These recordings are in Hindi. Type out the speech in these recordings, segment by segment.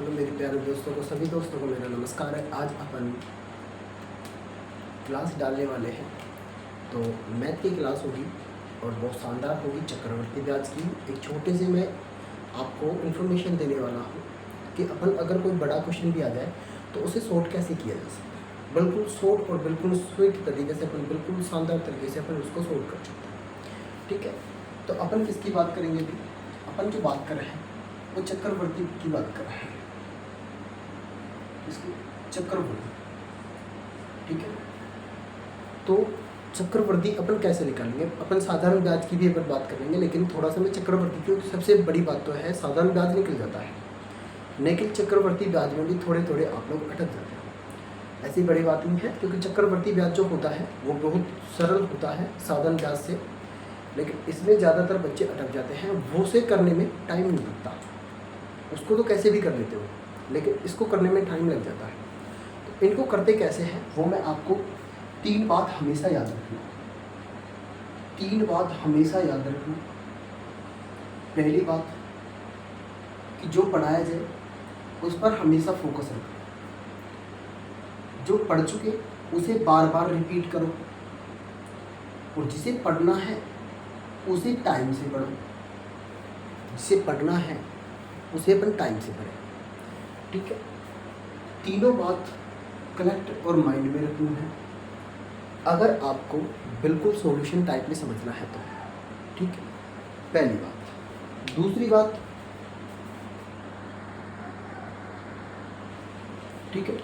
हेलो मेरे प्यारे दोस्तों को, सभी दोस्तों को मेरा नमस्कार है। आज अपन क्लास डालने वाले हैं, तो मैथ की क्लास होगी और बहुत शानदार होगी, चक्रवर्ती ब्याज की। एक छोटे से मैं आपको इन्फॉर्मेशन देने वाला हूँ कि अपन अगर कोई बड़ा क्वेश्चन भी आ जाए तो उसे सॉर्ट कैसे किया जा सकता है। बिल्कुल शॉर्ट और बिल्कुल स्वीट तरीके से अपन, बिल्कुल शानदार तरीके से अपन उसको सॉल्व कर सकते हैं। ठीक है, तो अपन किसकी बात करेंगे भी? अपन जो बात कर रहे हैं वो चक्रवर्ती की बात कर रहे हैं। इसकी चक्रवर्ती, ठीक है। तो चक्रवर्ती अपन कैसे निकालेंगे? अपन साधारण ब्याज की भी अपन बात करेंगे, लेकिन थोड़ा सा मैं चक्रवर्ती, क्योंकि सबसे बड़ी बात तो है साधारण ब्याज निकल जाता है, लेकिन चक्रवर्ती ब्याज में भी थोड़े थोड़े आप लोग अटक जाते हैं। ऐसी बड़ी बात नहीं है, क्योंकि चक्रवर्ती ब्याज जो होता है वो बहुत सरल होता है साधारण ब्याज से, लेकिन इसमें ज़्यादातर बच्चे अटक जाते हैं। वो से करने में टाइम नहीं लगता, उसको तो कैसे भी कर लेते हो, लेकिन इसको करने में टाइम लग जाता है। तो इनको करते कैसे हैं वो मैं आपको 3 बात हमेशा याद रखना। 3 बात हमेशा याद रखना। पहली बात कि जो पढ़ाया जाए उस पर हमेशा फोकस रखो। जो पढ़ चुके उसे बार बार रिपीट करो, और जिसे पढ़ना है उसे टाइम से पढ़ो। जिसे पढ़ना है उसे अपन टाइम से पढ़ें, ठीक है। तीनों बात कनेक्ट और माइंड में रखनी है अगर आपको बिल्कुल सॉल्यूशन टाइप में समझना है तो, ठीक है। पहली बात। दूसरी बात, ठीक है,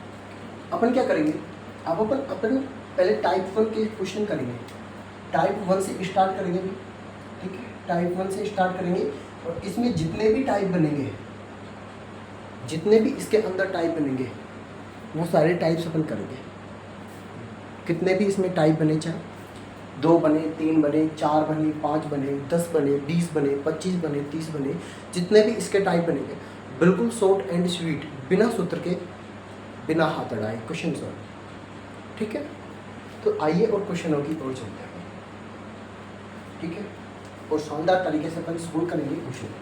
अपन क्या करेंगे? अब अपन पहले टाइप 1 के क्वेश्चन करेंगे। टाइप 1 से स्टार्ट करेंगे भी, ठीक है। टाइप 1 से स्टार्ट करेंगे और इसमें जितने भी टाइप बनेंगे, जितने भी इसके अंदर टाइप बनेंगे वो सारे टाइप्स अपन करेंगे। कितने भी इसमें टाइप बने, चाहे 2 बने, 3 बने, 4 बने, 5 बने, 10 बने, 20 बने, 25 बने, 30 बने, जितने भी इसके टाइप बनेंगे, बिल्कुल शॉर्ट एंड स्वीट, बिना सूत्र के, बिना हाथ अड़ाए क्वेश्चन सॉल्व, ठीक है। तो आइए और क्वेश्चनों की ओर चलते हैं, ठीक है, और शानदार तरीके से अपन सोल्व करेंगे क्वेश्चन।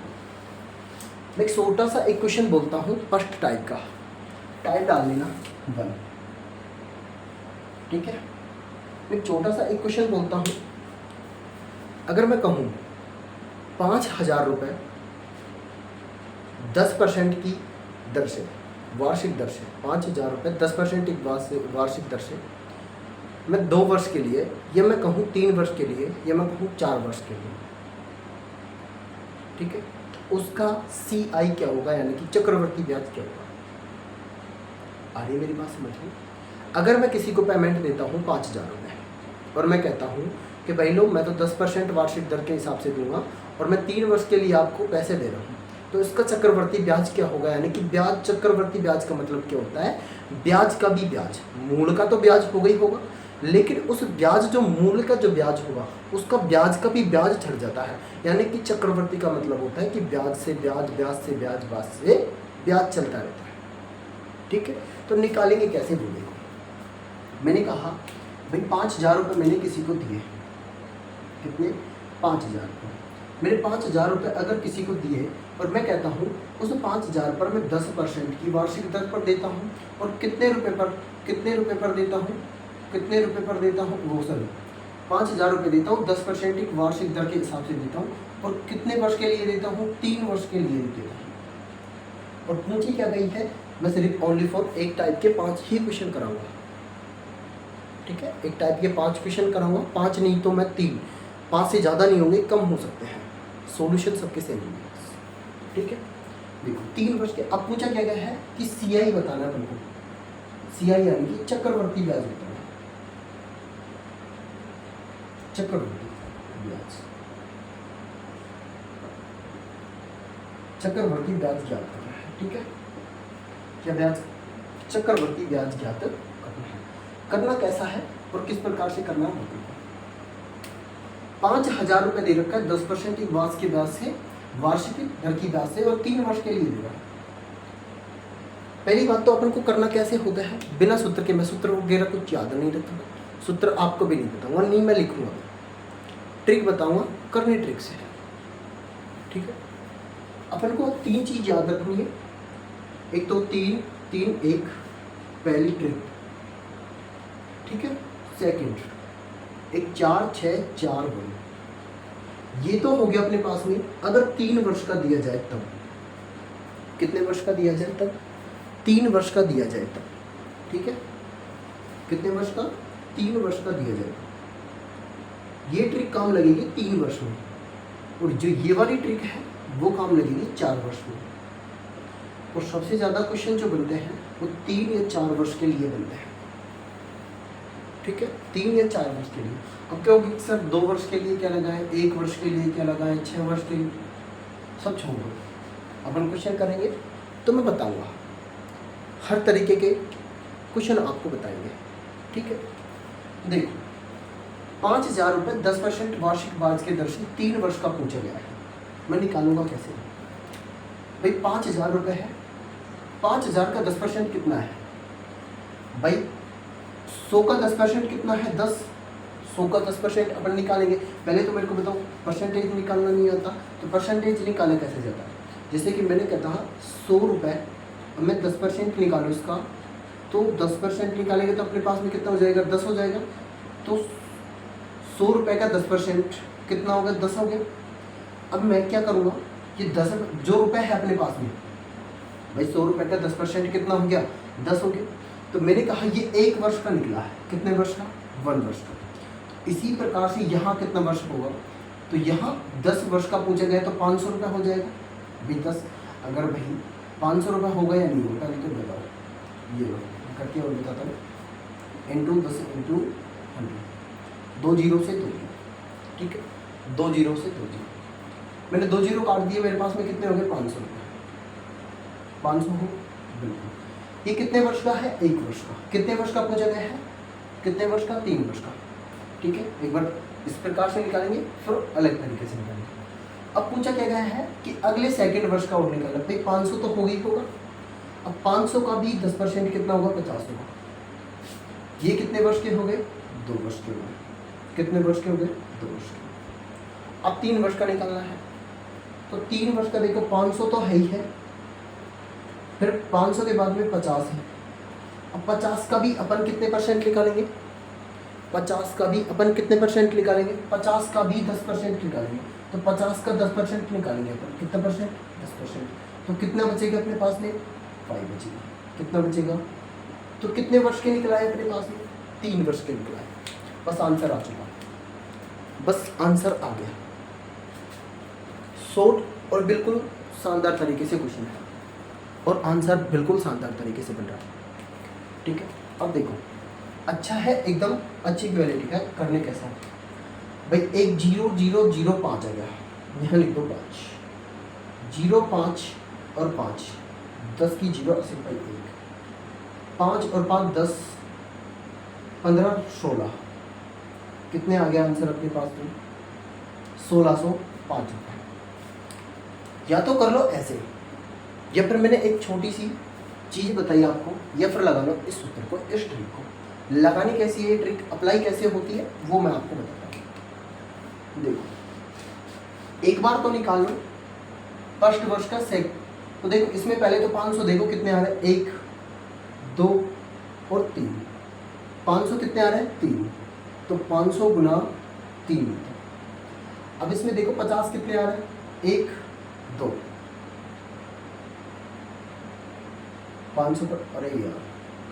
मैं एक छोटा सा एक क्वेश्चन बोलता हूँ फर्स्ट टाइप का। टाइप डाल लेना 1, ठीक है। मैं छोटा सा एक क्वेश्चन बोलता हूँ। अगर मैं कहूँ 5,000 रुपये 10% की दर से, वार्षिक दर से, 5,000 रुपये 10% की वार्षिक दर से मैं 2 वर्ष के लिए, या मैं कहूँ 3 वर्ष के लिए, या मैं कहूँ 4 वर्ष के लिए, ठीक है, तो उसका CI क्या होगा, यानी कि चक्रवर्ती ब्याज क्या होगा? आ रही मेरी बात समझ में? अगर मैं किसी को पेमेंट देता हूँ 5,000 रुपये और मैं कहता हूँ कि भाई लो, मैं तो 10% वार्षिक दर के हिसाब से दूंगा और मैं 3 वर्ष के लिए आपको पैसे दे रहा हूँ, तो इसका चक्रवर्ती ब्याज क्या होगा? यानी कि ब्याज, चक्रवर्ती ब्याज का मतलब क्या होता है? ब्याज का भी ब्याज, मूल का तो ब्याज होगा ही होगा, लेकिन उस ब्याज, जो मूल का जो ब्याज होगा उसका ब्याज का भी ब्याज चढ़ जाता है। यानी कि चक्रवर्ती का मतलब होता है कि ब्याज से ब्याज, ब्याज से ब्याज, ब्याज से ब्याज चलता रहता है, ठीक है। तो निकालेंगे कैसे बोलेंगे? मैंने कहा भाई 5,000 रुपये मैंने किसी को दिए। कितने? 5,000 रुपये। मेरे 5,000 रुपये अगर किसी को दिए और मैं कहता हूँ उस 5,000 पर मैं 10% की वार्षिक दर पर देता हूँ, और कितने रुपए पर देता हूँ, कितने रुपए पर देता हूँ, वो सर 5,000 रुपये देता हूँ, 10% की वार्षिक दर के हिसाब से देता हूँ, और कितने वर्ष के लिए देता हूँ? 3 वर्ष के लिए देता हूँ। और पूछी क्या गई है? मैं सिर्फ ओनली फॉर एक टाइप के 5 ही क्वेश्चन कराऊंगा, ठीक है। एक टाइप के 5 क्वेश्चन कराऊंगा, 5 नहीं तो मैं 3, 5 से ज़्यादा नहीं होंगे, कम हो सकते हैं, सॉल्यूशन सबके सेम होंगे, ठीक है। देखो 3 वर्ष के, अब पूछा क्या गया है कि CI बताना है तुमको। CI यानी कि चक्रवर्ती ब्याज बताना है, चक्रवर्ती ब्याज, चक्रवर्ती ब्याज ज्ञात करना है, ठीक है। क्या ब्याज? चक्रवर्ती ब्याज ज्ञात करना है। करना कैसा है और किस प्रकार से करना है? 5,000 रुपये दे रखा है 10% की वार्षिक के ब्याज से, वार्षिक दर की ब्याज से, और 3 वर्ष के लिए दे रहा है। पहली बात तो अपन को करना कैसे होता है? बिना सूत्र के। मैं सूत्र वगैरह कुछ याद नहीं रखता, सूत्र आपको भी नहीं बताऊंगा, नहीं मैं लिखूंगा, ट्रिक बताऊंगा, करने ट्रिक से, ठीक है। अपन को 3 चीज़ याद रखनी है। एक तो 3 3 1 पहली ट्रिक, ठीक है। सेकंड एक 4 6 4 1, ये तो हो गया अपने पास में। अगर 3 वर्ष का दिया जाए तब, कितने वर्ष का दिया जाए तब, 3 वर्ष का दिया जाए तब, ठीक है। कितने वर्ष का, 3 वर्ष का दिया जाए, ये ट्रिक काम लगेगी 3 वर्ष में, और जो ये वाली ट्रिक है वो काम लगेगी 4 वर्ष में। और सबसे ज़्यादा क्वेश्चन जो बनते हैं वो 3 या 4 वर्ष के लिए बनते हैं, ठीक है। 3 या 4 वर्ष के लिए। अब क्या होगी सर, 2 वर्ष के लिए क्या लगाएं, 1 वर्ष के लिए क्या लगाएं, 6 वर्ष के लिए, सब छोड़ दो। अपन क्वेश्चन करेंगे तो मैं बताऊंगा, हर तरीके के क्वेश्चन आपको बताएंगे, ठीक है। देखो 5,000 रुपये 10% वार्षिक ब्याज के दर से 3 वर्ष का पूछा गया है, मैं निकालूंगा कैसे भाई। 5,000 रुपये है, 5,000 का 10% कितना है भाई, 100 का 10% कितना है 10, 100 का 10% अपन निकालेंगे। पहले तो मेरे को बताओ, परसेंटेज निकालना नहीं आता तो परसेंटेज निकालना कैसे जाता है। जैसे कि मैंने कहता 100 रुपये, मैं 10% निकालूँ इसका, तो 10% निकालेंगे तो अपने पास में कितना हो जाएगा, 10 हो जाएगा। तो 100 रुपये का 10% कितना होगा, 10 हो गया। अब मैं क्या करूँगा, ये 10 जो रुपये है अपने पास में भाई, 100 रुपये का 10% कितना हो गया, 10 हो गया। तो मैंने कहा ये 1 वर्ष का निकला है, कितने वर्ष का, 1 वर्ष का। तो इसी प्रकार से यहाँ कितना वर्ष होगा, तो यहाँ 10 वर्ष का पूछा गया तो 500 रुपये हो जाएगा भाई। 10 अगर भाई 500 रुपये होगा या नहीं होगा, नहीं तो बताओ, ये लो करके और बताता हूँ। इंटू 10 इंटू 100, 2 जीरो से 2 जीरो, ठीक है, 2 जीरो से 2 जीरो, मैंने 2 जीरो काट दिए, मेरे पास में कितने हो गए, 500 रुपये, 500 हो बिल्कुल। ये कितने वर्ष का है, 1 वर्ष का। कितने वर्ष का पूछा गया है, कितने वर्ष का, 3 वर्ष का, ठीक है। एक बार इस प्रकार से निकालेंगे, फिर अलग तरीके से निकालेंगे। अब पूछा क्या गया है कि अगले सेकंड वर्ष का और निकालना भाई, 500 तो हो ही होगा। अब 500 का भी 10% कितना होगा, 50 होगा। ये कितने वर्ष के हो गए, 2 वर्ष के हो गए। कितने वर्ष के हो गए, 2 वर्ष के। अब 3 वर्ष का निकालना है, तो 3 वर्ष का देखो 500 तो है ही है, फिर 500 के बाद में 50 है। अब 50 का भी अपन कितने परसेंट निकालेंगे, 50 का भी अपन कितने परसेंट निकालेंगे, 50 का भी 10% निकालेंगे। तो 50 का 10% निकालेंगे अपन, कितना परसेंट, 10%। तो कितना बचेगा अपने पास में, 5 बचेगा। कितना बचेगा, तो कितने वर्ष के निकला है अपने पास में, 3 वर्ष के निकला है। बस आंसर आ चुका, बस आंसर आ गया। शॉर्ट और बिल्कुल शानदार तरीके से क्वेश्चन है, और आंसर बिल्कुल शानदार तरीके से बन रहा है, ठीक है। अब देखो, अच्छा है, एकदम अच्छी क्वालिटी का, करने कैसा है भाई। एक 0 0 0 5 आ गया, यहाँ लिख दो 5, 0 5 और 5, 10 की 0 सिंपल 1, 5 और 5 10, 15 16, कितने आ गया आंसर अपने पास में, 1605 रुपये। या तो कर लो ऐसे, या फिर मैंने एक छोटी सी चीज़ बताई आपको, या फिर लगा लो इस सूत्र को, इस ट्रिक को। लगानी कैसी है, ट्रिक अप्लाई कैसे होती है वो मैं आपको बताता हूँ। देखो एक बार तो निकाल लो फर्स्ट वर्ष का सेक, तो देखो इसमें पहले तो 500 देखो कितने आ रहे हैं, 1 2 और 3, 500 कितने आ रहे हैं, 3, तो 500 गुना 3। अब इसमें देखो 50 कितने आ रहे हैं, 1 2, 500 पर, अरे यार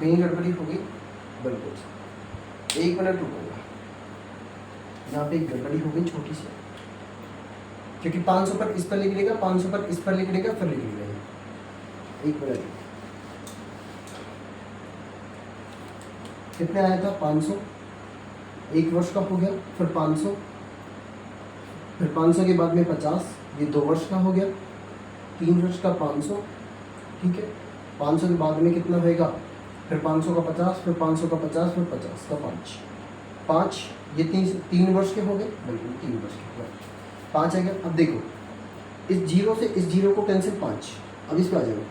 कहीं गड़बड़ी होगी, बिल्कुल 1 मिनट रुकूंगा, यहाँ पे एक गड़बड़ी हो गई छोटी सी, क्योंकि 500 पर इस पर लिख लेगा, 500 पर इस पर लिख लेगा, फिर लिख लेगा। 1 मिनट, कितने आया था, 500, 1 वर्ष का हो गया, फिर 500, फिर 500 के बाद में 50, ये 2 वर्ष का हो गया, 3 वर्ष का 500, ठीक है। 500 के बाद में कितना होएगा, फिर 500 का 50, फिर 500 का 50, फिर 50 का 5, ये 3 वर्ष के हो गए, बिल्कुल 3 वर्ष के 5 आ गया। अब देखो इस 0 से इस 0 को कैंसिल, 5, अब इस पर आ जाएगा,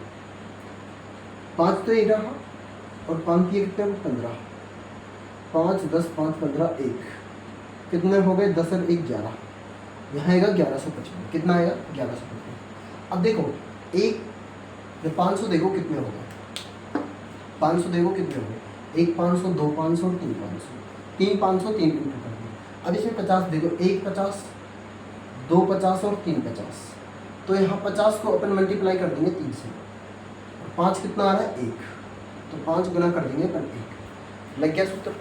5 तो ये रहा, और 5 किए कितने, 15, 5 10 5 15 1, कितने हो गए, 10 और 1 11, यहाँ आएगा 1155, कितना आएगा, 1155। अब देखो एक ये 500 देखो कितने हो गए, 500 देखो कितने हो गए, 1 500, 2 500 और 3 500, 3 500, 3 इंटू कर दिया। अब इसमें 50 देखो, 1 50, 2 50 और 3 50, तो यहाँ 50 को अपन मल्टीप्लाई कर देंगे 3 से, और 5 कितना आ रहा है 1, तो 5 गुना कर देंगे अपन 1। लग गया सूत्र?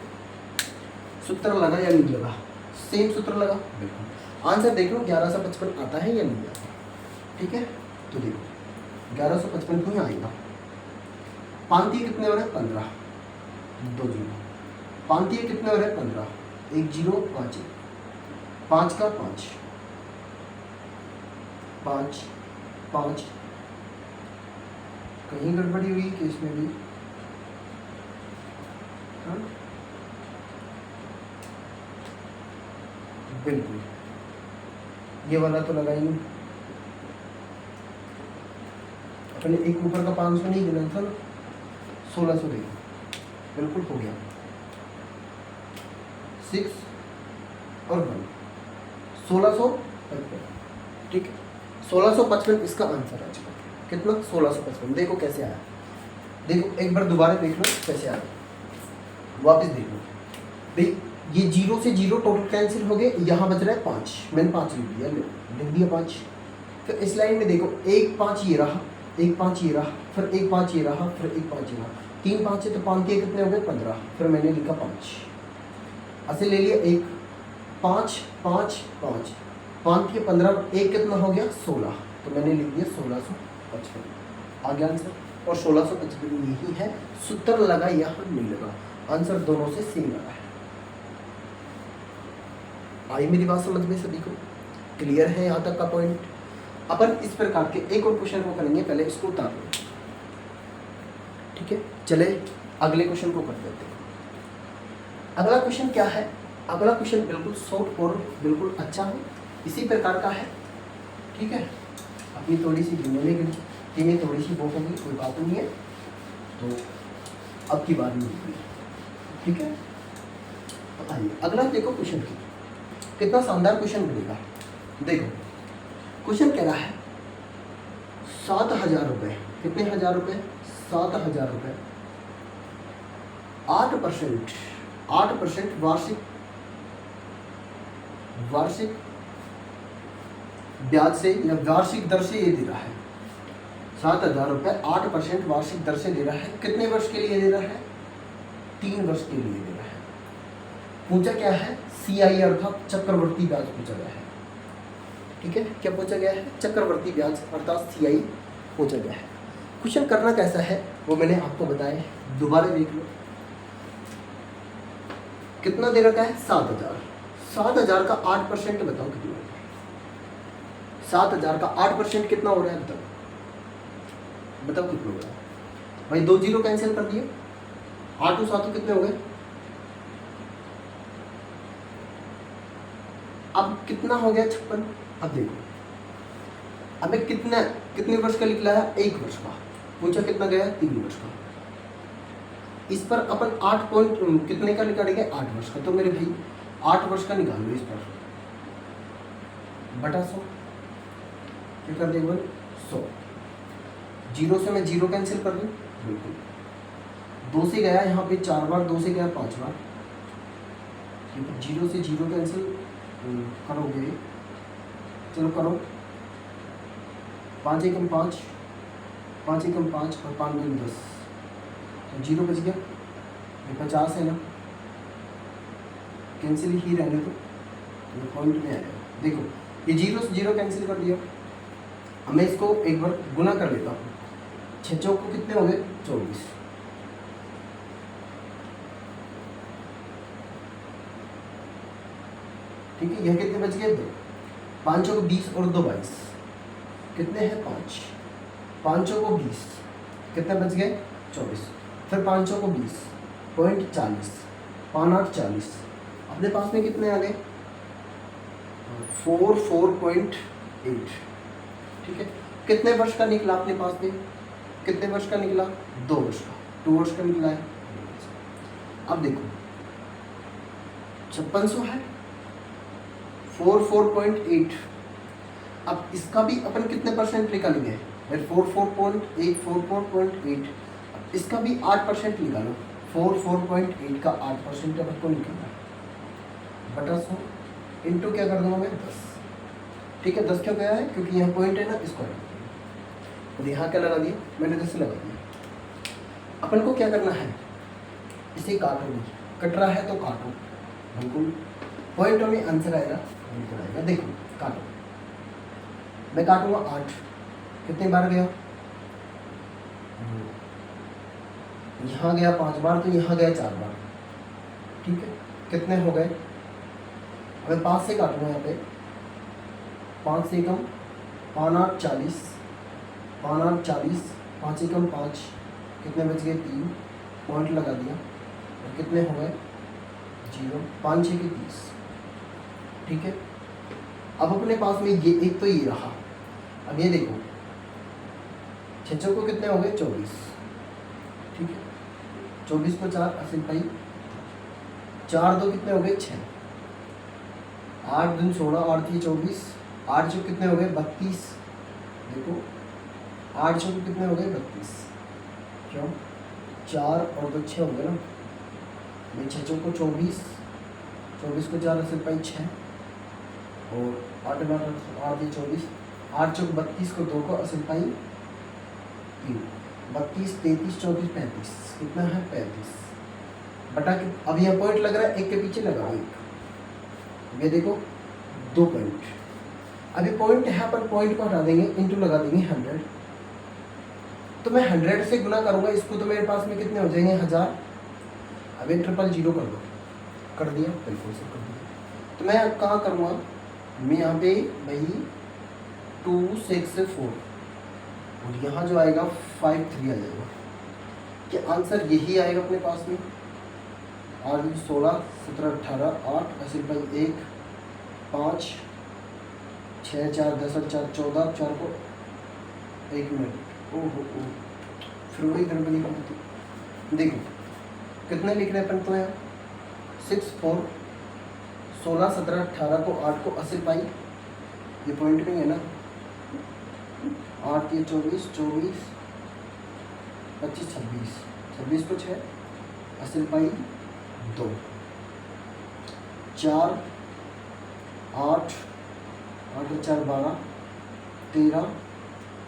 सूत्र लगा या नहीं लगा? सेम सूत्र लगा। बिल्कुल आंसर देख लो 1155 आता है या नहीं आता। ठीक है, तो देखो 1155 ही आएगा। पांतीय कितने हो रहे हैं 15, 2 जीरो। पांतीय कितने हो रहे हैं 15, 1 0 5 1, 5 का 5 5 5, कहीं गड़बड़ी हुई कि इसमें भी? हाँ? बिल्कुल, ये वाला तो लगा ही नहीं। अपने एक ऊपर का 500 नहीं गिना था ना, 1600 देखो, बिल्कुल हो गया। 6 और 1 1655। ठीक है, 1655 इसका आंसर है। कितना? 1655। देखो कैसे आया, देखो एक बार दोबारा देख लो कैसे आया, वापस देख लो भाई। ये 0 से 0 टोटल कैंसिल हो गए, यहाँ बच रहा है 5, मैंने 5 लिख दिया, लिख दिया 5। फिर इस लाइन में देखो 1 5 ये रहा, 1 5 ये रहा, फिर 1 5 ये रहा, फिर 1 5 ये रहा, 3 5 है तो 5 के कितने हो गए 15, फिर मैंने लिखा 5, ऐसे ले लिया 1 5 5 5, 5 के 15, 1 कितना हो गया 16, तो मैंने लिख दिया 1655। आ गया आंसर, और 1655 यही है। सूत्र लगा यहाँ नहीं लगा, आंसर दोनों से सेम लगा है। आई मेरी बात समझ में सभी को? क्लियर है यहाँ तक का पॉइंट? अपन इस प्रकार के एक और क्वेश्चन को करेंगे, पहले इसको उतार लो। ठीक है, चले अगले क्वेश्चन को कर देते हैं। अगला क्वेश्चन क्या है? अगला क्वेश्चन बिल्कुल शॉर्ट और बिल्कुल अच्छा है, इसी प्रकार का है। ठीक है, अपनी थोड़ी सी धीमे थोड़ी सी वो होगी, कोई बात नहीं है, तो अब की बात नहीं होगी। ठीक है, तो आइए अगला देखो क्वेश्चन की, कितना शानदार क्वेश्चन बनेगा। देखो क्वेश्चन कह रहा है 7,000 रुपये, कितने हजार रुपये? 7,000 रुपये, 8% वार्षिक ब्याज से या वार्षिक दर से ये दे रहा है। 7,000 रुपये 8% वार्षिक दर से दे रहा है। कितने वर्ष के लिए दे रहा है? 3 वर्ष के लिए दे रहा है। पूछा क्या है? CI अर्थात चक्रवर्ती ब्याज पूछा गया है। ठीक है, क्या पूछा गया है? चक्रवर्ती ब्याज अर्थात CI पूछा गया है। क्वेश्चन करना कैसा है वो मैंने आपको बताया, दोबारा देख लो। कितना दे रखा है? 7,000। 7,000 का 8% बताओ कितना होगा? 7,000 का 8% कितना हो रहा है? बताओ कितना हो रहा है भाई? 2 जीरो कैंसिल कर दिए, 8 7 कितने हो गए? अब कितना हो गया? 56। अब देखो, अबे कितने वर्ष का निकला है? 1 वर्ष का। पूछा कितना गया? 3 वर्ष का। इस पर अपन 8 पॉइंट कितने का निकालेंगे? 8 वर्ष का। तो मेरे भाई 8 वर्ष का निकाल लो, इस पर बटा 100, क्या कर देंगे? 100। 0 से मैं 0 कैंसिल कर दूँ, बिल्कुल। 2 से गया यहाँ पे 4 बार, 2 से गया 5 बार। 0 से 0 कैंसिल करोगे, चलो करो। 5 एकम 5, 5 एकम 5 और 5 दूनी 10, तो 0 बच गया। ये 50 है ना, कैंसिल ही रहने तो ये पॉइंट में आएगा। देखो ये 0 से 0 कैंसिल कर दिया। अब मैं इसको एक बार गुना कर लेता हूँ। 6 चौक को कितने हो गए? 24। ठीक है, यह कितने बच गए? 2। 5 को 20 और 2 22, कितने हैं? 5। 5 को 20, कितने बच गए? 24। फिर 5 को 20 पॉइंट 40, 5 8 40। अपने पास में कितने आ गए? 4.8। ठीक है, कितने वर्ष का निकला अपने पास में? कितने वर्ष का निकला? 2 वर्ष का। 2 वर्ष का निकला है। अब देखो 5600 है, 4.8 अब इसका भी अपन कितने परसेंट निकालेंगे भाई 44.8 44.8, इसका भी 8% निकालो। 4.8 का 8% अपन को निकालना है बटा 100 इंटू क्या कर दूंगा मैं 10। ठीक है 10 क्यों गया है क्योंकि यहाँ पॉइंट है ना, इसको और यहाँ क्या लगा दिया मैंने 10 लगा दिया। अपन को क्या करना है इसे काटो, नहीं कट रहा है तो काटो, बिल्कुल पॉइंट में आंसर आएगा बिल्कुल आएगा। देखो काटो, मैं काटूंगा 8, कितने बार गया यहाँ गया 5 बार, तो यहाँ गया 4 बार। ठीक है कितने हो गए, अब 5 से काटूंगा यहाँ पे, 5 से कम 5 8 40, 5 8 40, 5 से कम 5, कितने बच गए 3, पॉइंट लगा दिया और कितने हो गए 0, 5 6 के 30। ठीक है अब अपने पास में ये एक तो ये रहा, अब ये देखो 6 को कितने हो गए 24। ठीक है 24 को 4 80 पाई, 4 2 कितने हो गए 6, 8 2 16, 8 3 24, 8 6 कितने हो गए 32। देखो 8 6 कितने हो गए 32, क्यों 4 और 2 6 हो गए ना, मैं 6 को 24, 24 को 4 80 पाई 6 और 8 8 8 24, 8 6 32 को 2 को 80 पाई 3, 32 33 34 35, कितना है 35 बटा के, अब यहाँ पॉइंट लग रहा है एक के पीछे लगाओ एक, ये देखो 2 पॉइंट, अभी पॉइंट है अपन पॉइंट को हटा देंगे, इंटू लगा देंगे 100, तो मैं 100 से गुना करूंगा इसको, तो मेरे पास में कितने हो जाएंगे 1000। अभी 000 कर दो, कर दिया बिल्कुल से कर दिया। तो मैं कहाँ करूँगा, मैं यहाँ पे भाई 2 6 से 4 और यहाँ जो आएगा 5 3 आ जाएगा, कि आंसर यही आएगा अपने पास में। 8 16 17 18 8 80 बाई 1 5 6 4 10 4 14, 4 को 1 मिनट ओहो फिर वही गड़बड़ी होती। देखो कितने लिख रहे हैं अपन तो यहाँ 6 4 16 17 18 को 8 को 80 पाई, ये पॉइंट नहीं है ना, 8 ये 24 24 25 26, 26 को 6 80 पाई 2, 4 8 8 4 12 13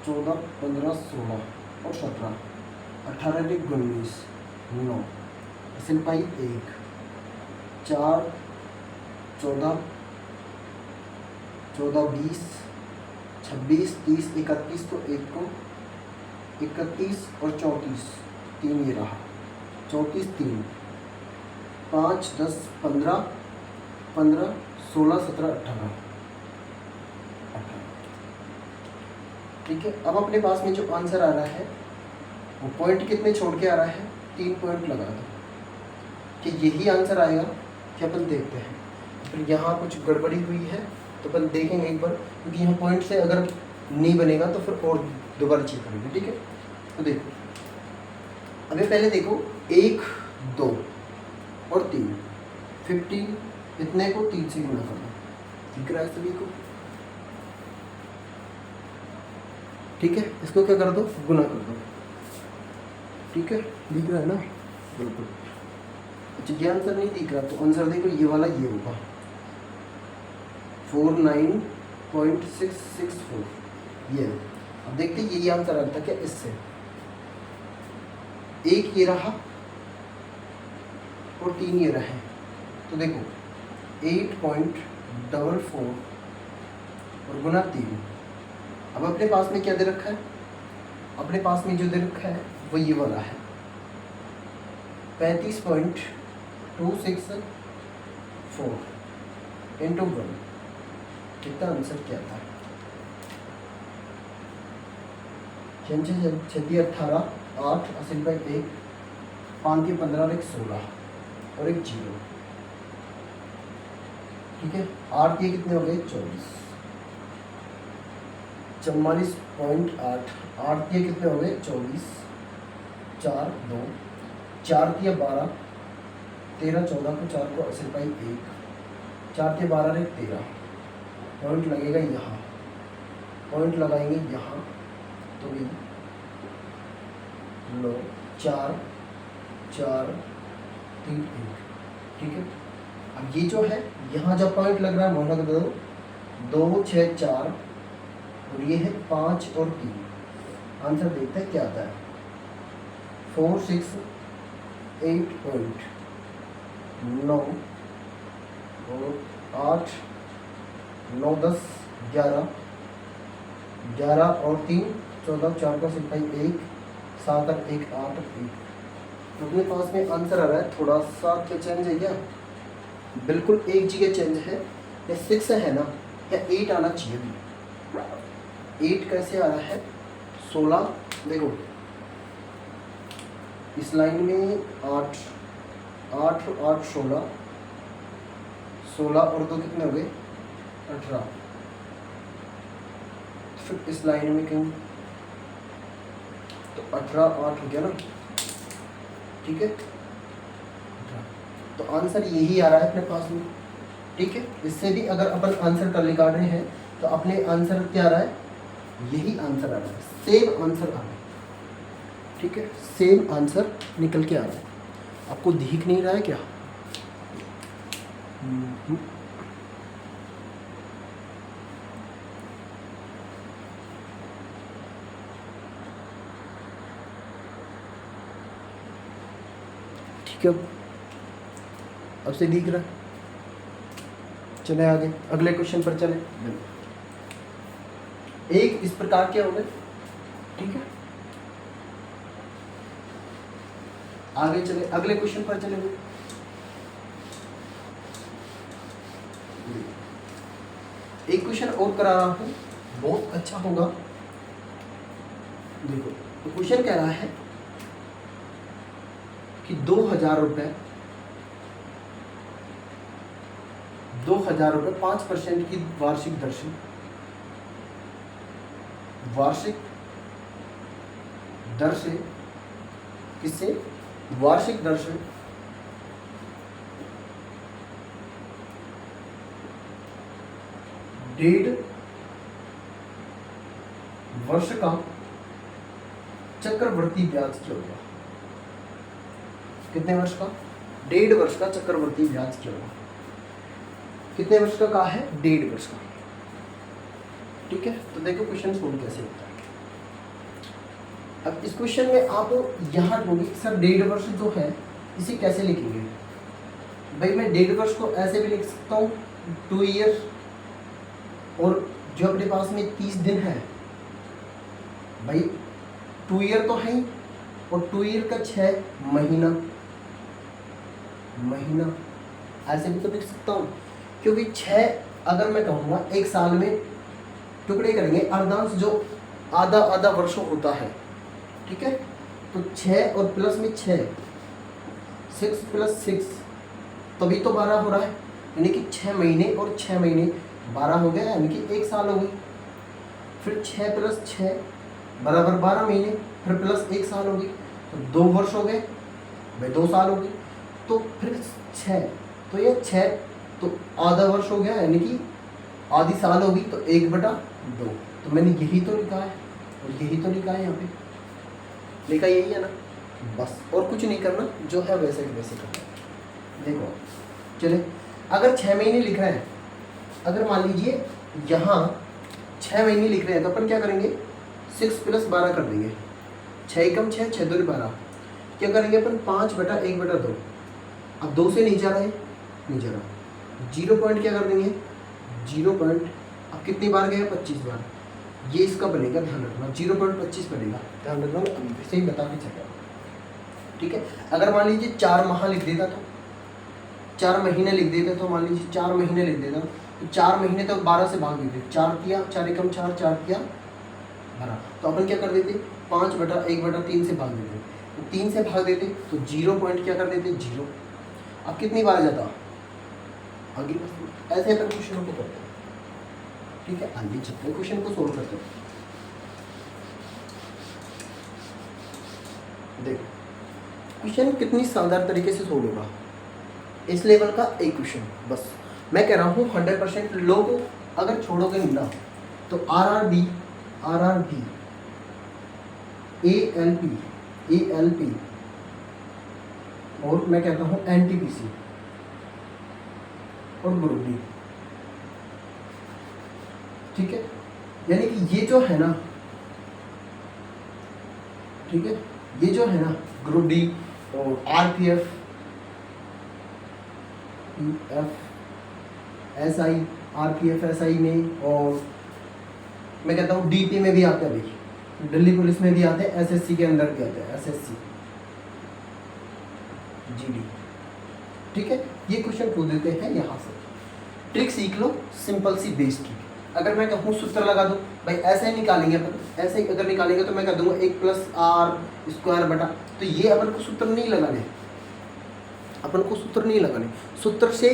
14 15 16 और 17, 18 के 19 9 80 पाई 1, 4 14 14 20 26 30 31 को 1 को 31 और 34 3 ये रहा, 34 3 5 10 15 15 16 17 18। ठीक है अब अपने पास में जो आंसर आ रहा है वो पॉइंट कितने छोड़ के आ रहा है, 3 पॉइंट लगा दो कि यही आंसर आएगा, कि अपन देखते हैं। फिर यहाँ कुछ गड़बड़ी हुई है तो अपन देखेंगे एक बार, क्योंकि यहाँ पॉइंट से अगर नहीं बनेगा तो फिर और दोबारा चेक करेंगे। ठीक है तो देखो अभी पहले देखो 1 2 और 3 15, इतने को 3 से गुना करना, दिख रहा है सभी को। ठीक है इसको क्या कर दो गुना कर दो, ठीक है दिख रहा है ना बिल्कुल। अच्छा ये आंसर नहीं दिख रहा तो आंसर देखो ये वाला ये होगा 49.664, ये अब देखते यही आंसर आता क्या इससे, एक ये रहा और 3 ये रहे, तो देखो 8.44 और गुना 3। अब अपने पास में क्या दे रखा है, अपने पास में जो दे रखा है वो ये वाला है 35.264 इंटू 1, कितना आंसर क्या था 6 6 18 8 80 बाई 1 5 के 15 और 1 16 और 1 0। ठीक है 8 के कितने हो गए 24, 44.8 8 के कितने हो गए 24, 4 2 4 के 12 13 14 को 4 को 80 बाई 1 4 के 12 और 1 13, पॉइंट लगेगा यहाँ पॉइंट लगाएंगे यहाँ, तो ये लो 4 4 3 1, ठीक है। अब ये जो है यहाँ जब पॉइंट लग रहा है वो लग दो 2 6 4 और ये है 5 और 3। आंसर देखते हैं क्या आता है। 4 6 8 पॉइंट 9 और 8 9 10 11 11 और 3 14 4 का सिपाही 1 7 और 1 8 1। अपने पास में आंसर आ रहा है, थोड़ा सा क्या चेंज है क्या? बिल्कुल एक जगह चेंज है, या 6 है ना, या 8 आना चाहिए भी। 8 कैसे आ रहा है? 16 देखो इस लाइन में 8 8 8 16 16 और 2 कितने हो गए? 18। फिर इस लाइन में कहीं तो 18 8 हो गया ना, ठीक है। तो आंसर यही आ रहा है अपने पास में, ठीक है। इससे भी अगर अपन आंसर कर निकाल रहे हैं तो अपने आंसर क्या आ रहा है? यही आंसर आ रहा है, सेम आंसर आ रहा है, ठीक है। सेम आंसर निकल के आ रहा है। आपको दिख नहीं रहा है क्या? ठीक है, अब से दिख रहा है। चले आगे अगले क्वेश्चन पर चले। एक इस प्रकार के हो गए, ठीक है। आगे चले अगले क्वेश्चन पर चले। एक क्वेश्चन और करा रहा हूं, बहुत अच्छा होगा। देखो तो क्वेश्चन कह रहा है कि 2000 रुपये 2000 रुपये 5% की वार्षिक दर से किससे? वार्षिक दर से 1.5 वर्ष का चक्रवर्ती ब्याज क्या होगा? कितने वर्ष का? 1.5 वर्ष का चक्रवर्ती ब्याज क्या होगा? कितने वर्ष का कहा है? 1.5 वर्ष का, ठीक है। तो देखो क्वेश्चन सोल्व कैसे होता है। अब इस क्वेश्चन में आप यहाँ ढूंढिए सर 1.5 वर्ष जो है इसे कैसे लिखेंगे? भाई मैं 1.5 वर्ष को ऐसे भी लिख सकता हूँ 2 ईयर, और जो अपने पास में 30 दिन है, भाई 2 ईयर तो है ही, और 2 ईयर का 6 महीना ऐसे भी तो लिख सकता हूँ, क्योंकि 6 अगर मैं कहूँगा एक साल में टुकड़े करेंगे, अर्धांश जो आधा वर्ष होता है, ठीक है। तो 6 और प्लस में 6 6 + 6 तभी तो 12 हो रहा है, यानी कि 6 महीने और 6 महीने 12 हो गया, यानी कि 1 साल हो गई। फिर 6 + 6 बराबर 12 महीने, फिर प्लस 1 साल हो गई, तो 2 वर्ष हो गए, भाई 2 साल हो गए। तो फिर 6 तो ये 6 तो आधा वर्ष हो गया, यानी कि आधी साल होगी, तो 1/2। तो मैंने यही तो लिखा है और यही तो लिखा है, यहाँ पे लिखा यही है ना, बस और कुछ नहीं करना, जो है वैसे वैसे करना। देखो चले, अगर 6 महीने लिख रहे हैं, अगर मान लीजिए यहाँ 6 महीने लिख रहे हैं, तो अपन क्या करेंगे? 6 + 12 कर देंगे, 6 कम 6 6 2 12। क्या करेंगे अपन? 5/1/2। अब 2 से नहीं जा रहा है, नहीं जा रहा, 0 पॉइंट क्या कर देंगे? 0 पॉइंट। अब कितनी बार गया? 25 बार। ये इसका बनेगा, ध्यान रखना 0.25 बनेगा, ध्यान रखना, मैं सही बता के चला, ठीक है। अगर मान लीजिए 4 माह लिख देता, तो 4 महीने लिख देते, तो मान लीजिए 4 महीने लिख देता, तो 4 महीने तो 12 से भाग देते, 4 किया 4 कम 4 4 किया 12। तो अपन क्या कर देते? 5/1/3 से भाग देते, तो 3 से भाग देते, तो 0 पॉइंट क्या कर देते? 0। अब कितनी बार जाता? आगे ऐसे अपन क्वेश्चनों को करते हैं, ठीक है। आगे चलते क्वेश्चन को सोल्व करते हैं। देखो क्वेश्चन कितनी शानदार तरीके से सोल्व होगा। इस लेवल का एक क्वेश्चन, बस मैं कह रहा हूँ 100% लोग अगर छोड़ोगे ना तो RRB, ALP और मैं कहता हूँ NTPC और ग्रुप डी। ठीक है, यानी कि ये जो है ना, ठीक है, ये जो है ना ग्रुप डी और RPF, SI, RPF SI में, और मैं कहता हूँ DP में भी आते हैं भाई, दिल्ली पुलिस में भी आते हैं, SSC के अंदर भी आते हैं, SSC GD। ठीक है, ये क्वेश्चन पूछ देते हैं यहाँ से। ट्रिक सीख लो, सिंपल सी बेस ट्रिक। अगर मैं कहूँ सूत्र लगा दो भाई, ऐसे ही निकालेंगे अपन, ऐसे ही अगर निकालेंगे तो मैं कह दूंगा 1+R² बटा, तो ये अपन को सूत्र नहीं लगाने, अपन को सूत्र नहीं लगाने, सूत्र से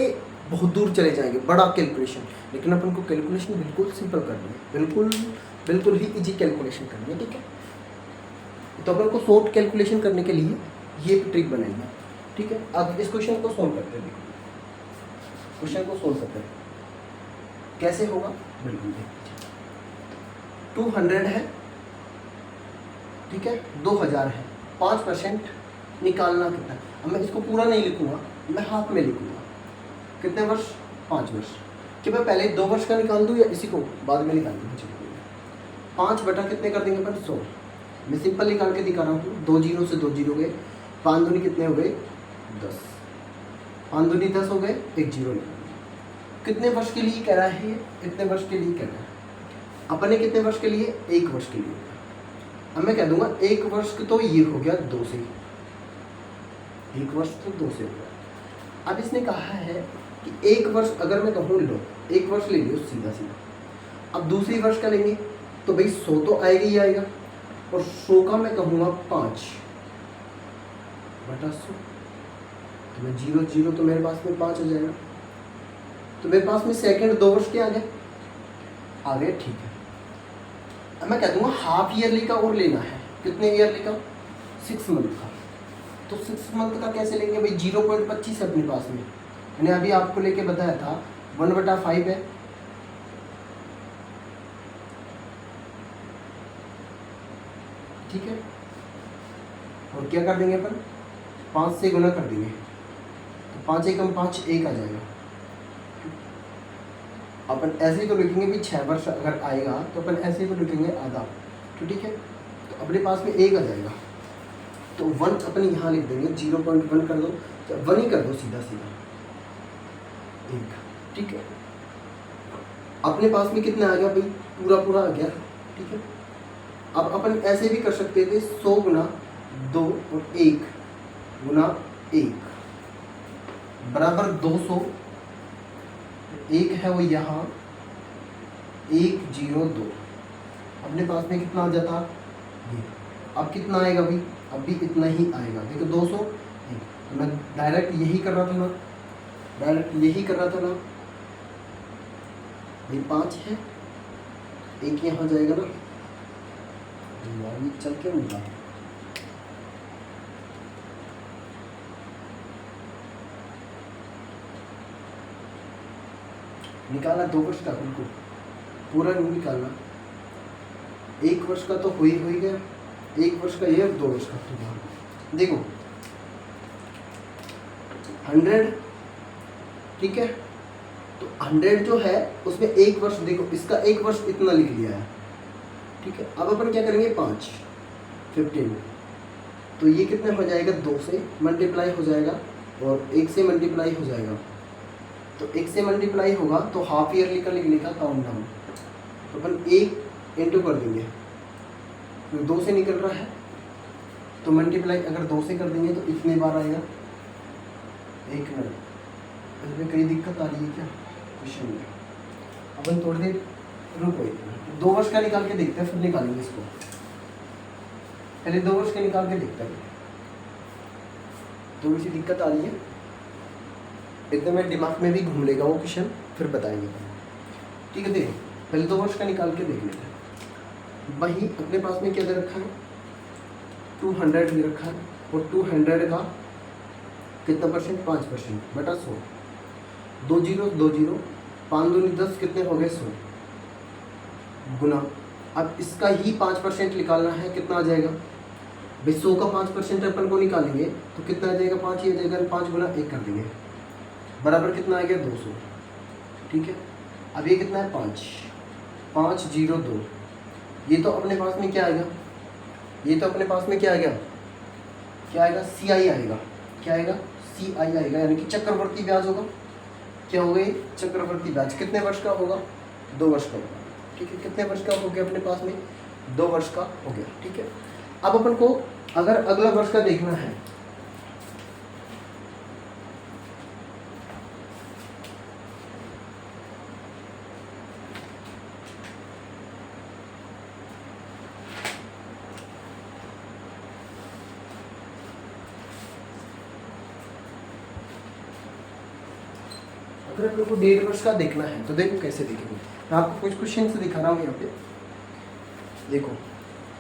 बहुत दूर चले जाएंगे, बड़ा कैलकुलेशन। लेकिन अपन को कैलकुलेशन बिल्कुल सिंपल करनी है, बिल्कुल ही इजी कैलकुलेशन करनी है। ठीक है, तो अपन को शॉर्ट कैलकुलेशन करने के लिए ये ट्रिक बनाएंगे। ठीक है, अब इस क्वेश्चन को सोल्व करते हैं। देखो क्वेश्चन को सोल्व करते हैं, कैसे होगा बिल्कुल देखिए। 200 है, ठीक है, 2000 है, 5% निकालना कितना है। अब मैं इसको पूरा नहीं लिखूंगा, मैं हाफ में लिखूंगा। कितने वर्ष? 5 वर्ष। कि मैं पहले 2 वर्ष का निकाल दूं या इसी को बाद में निकाल दूं? 5 बटा कितने कर देंगे अपन? 100। मैं सिंपल निकाल के दिखा रहा हूँ। 2 जीरो से 2 जीरो गए, 5 दूनी कितने हो गए? 10। 5 दूनी 10 हो गए, 1 जीरो निकाल। कितने वर्ष के लिए कह रहा है? कितने वर्ष के लिए कह रहा है? अपन ने कितने वर्ष के लिए? 1 वर्ष के लिए। अब मैं कह दूंगा 1 वर्ष तो ये हो गया 2 से, 1 वर्ष तो 2 से हो गया। अब इसने कहा है कि 1 वर्ष अगर मैं कहूँ लो, 1 वर्ष ले लो सीधा सीधा। अब दूसरी वर्ष का लेंगे तो भाई 100 तो आएगा ही आएगा, और 100 का मैं कहूँगा 5 बटा 100, तो मैं 0 0 तो मेरे पास में 5 आ जाएगा। तो मेरे पास में सेकंड 2 वर्ष के आ गए, ठीक है। अब मैं कह दूंगा हाफ ईयरली का और लेना है। कितने ईयरली का? 6 मंथ का। तो 6 मंथ का कैसे लेंगे भाई? 0.25 है अपने पास में। मैंने अभी आपको लेके बताया था 1/5 है, ठीक है। और क्या कर देंगे अपन? 5 से गुना कर देंगे, तो 5 एकम 5, 1 आ जाएगा। अपन ऐसे ही तो लिखेंगे भी 6 वर्ष अगर आएगा तो अपन ऐसे ही तो लिखेंगे आधा, तो ठीक है। तो अपने पास में 1 आ जाएगा, तो 1 अपन यहाँ लिख देंगे, 0.1 कर दो, तो 1 ही कर दो सीधा सीधा 1, ठीक है। अपने पास में कितना आ गया भाई? पूरा आ गया, ठीक है। अब अपन ऐसे भी कर सकते थे 100 गुना 2 और 1 गुना 1 बराबर 200। 1 है वो यहाँ 102। अपने पास में कितना आ जाता? अब कितना आएगा भाई? अब भी इतना ही आएगा। देखो 200, तो मैं डायरेक्ट यही कर रहा था ना, ये 5 है, 1 यहाँ जाएगा ना, चल के मिला निकालना। 2 वर्ष का बिल्कुल पूरा नहीं निकालना, 1 वर्ष का तो हो ही गया, 1 वर्ष का ये, 2 वर्ष का तो देखो 100, ठीक है। तो 100 जो है उसमें 1 वर्ष, देखो इसका 1 वर्ष इतना लिख लिया है, ठीक है। अब अपन क्या करेंगे? 5 15, तो ये कितने हो जाएगा? 2 से मल्टीप्लाई हो जाएगा और 1 से मल्टीप्लाई हो जाएगा। तो 1 से मल्टीप्लाई होगा तो हाफ ईयरली का लिखने का काउंट डाउन, तो अपन 1 इंटू कर देंगे, तो 2 से निकल रहा है, तो मल्टीप्लाई अगर 2 से कर देंगे तो इतने बार आएगा। 1 मिनट, इसमें कई दिक्कत आ रही है क्या क्वेश्चन में? अपन थोड़ी देर रुको, 2 वर्ष का निकाल के देखते हैं, फिर निकालेंगे इसको। पहले 2 वर्ष का निकाल के देखते हैं, थोड़ी सी दिक्कत आ रही है, एकदम मेरे दिमाग में भी घूम लेगा वो क्वेश्चन, फिर बताएंगे, ठीक है। देखो पहले 2 वर्ष का निकाल के देख लेते हैं। वही अपने पास में क्या दे रखा है? 200 दे रखा है, और 200 का कितना परसेंट? 5% बटा 100। 2 जीरो 2 जीरो, 5 दूनी 10, कितने हो गए? 100। गुना, अब इसका ही 5% निकालना है, कितना आ जाएगा भाई 100 का 5% अपन को निकालेंगे तो कितना आ जाएगा 5 ही आ जाएगा, 5 गुना 1 कर देंगे बराबर कितना आ गया 200। ठीक है, अब ये कितना है 5,502, ये तो अपने पास में क्या आएगा, ये तो अपने पास में क्या आएगा, क्या आएगा CI आएगा, क्या आएगा CI आएगा, यानी कि चक्रवर्ती ब्याज होगा। क्या हो गई चक्रवर्ती ब्याज, कितने वर्ष का होगा 2 वर्ष का होगा। ठीक है, कितने वर्ष का हो गया अपने पास में 2 वर्ष का हो गया। ठीक है, अब अपन को अगर अगला वर्ष का देखना है, अगर अपन को 1.5 वर्ष का देखना है तो देखो कैसे देखेंगे। मैं आपको कुछ क्वेश्चन से दिखा रहा हूँ यहाँ पे, देखो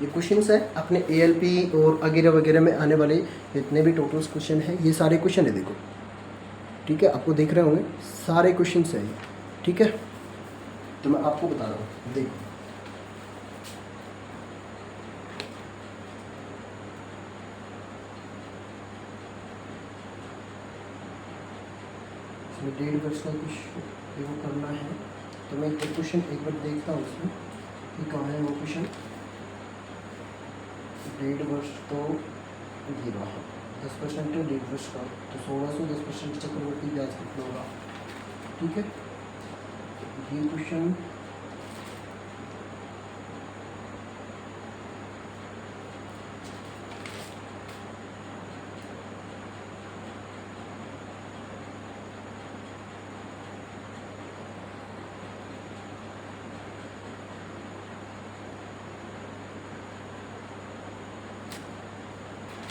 ये क्वेश्चंस है अपने ALP और वगैरह वगैरह में आने वाले जितने भी टोटल्स क्वेश्चन हैं, ये सारे क्वेश्चन है देखो। ठीक है, आपको देख रहे होंगे सारे क्वेश्चंस हैं ये। ठीक है, तो मैं आपको बता रहा हूँ, देखो इसमें 1.5 वर्ष का कुछ वो करना है, तो मैं एक क्वेश्चन एक बार देखता हूँ उसमें कि कहाँ है वो क्वेश्चन। 1.5 वर्ष तो ये रहा है 10% है 1.5 वर्ष का, तो 1600 10% चक्रवर्ती ब्याज कितना होगा। ठीक है, ये क्वेश्चन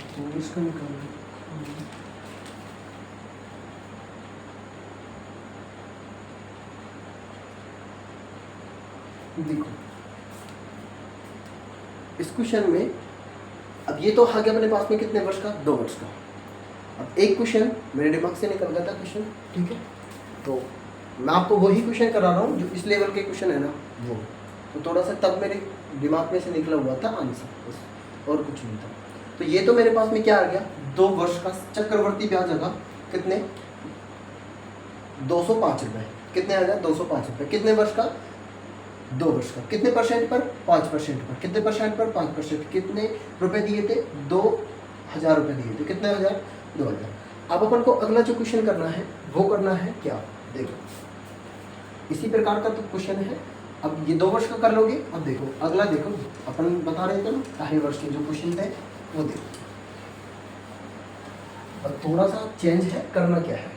तो इसका निकालना देखो इस क्वेश्चन में, अब ये तो आ गया अपने पास में कितने वर्ष का 2 वर्ष का। अब एक क्वेश्चन मेरे दिमाग से निकल गया था क्वेश्चन। ठीक है, तो मैं आपको वही क्वेश्चन करा रहा हूँ जो इस लेवल के क्वेश्चन है ना वो, तो थोड़ा सा तब मेरे दिमाग में से निकला हुआ था आंसर, बस और कुछ नहीं था। तो ये तो मेरे पास में क्या आ गया 2 वर्ष का चक्रवर्ती ब्याज आएगा कितने 205 रुपये, कितने आ गया 205 रुपये, कितने वर्ष का 2 वर्ष का, कितने परसेंट पर 5% पर, कितने परसेंट पर 5%, कितने रुपए दिए थे 2,000 रुपये दिए थे, कितने हज़ार 2,000। अब अपन को अगला जो क्वेश्चन करना है वो करना है क्या, देखो इसी प्रकार का तो क्वेश्चन है। अब ये 2 वर्ष का कर लोगे, अब देखो अगला, देखो अपन बता रहे थे ना 2.5 वर्ष के जो क्वेश्चन थे वो देखो। अब थोड़ा सा चेंज है, करना क्या है,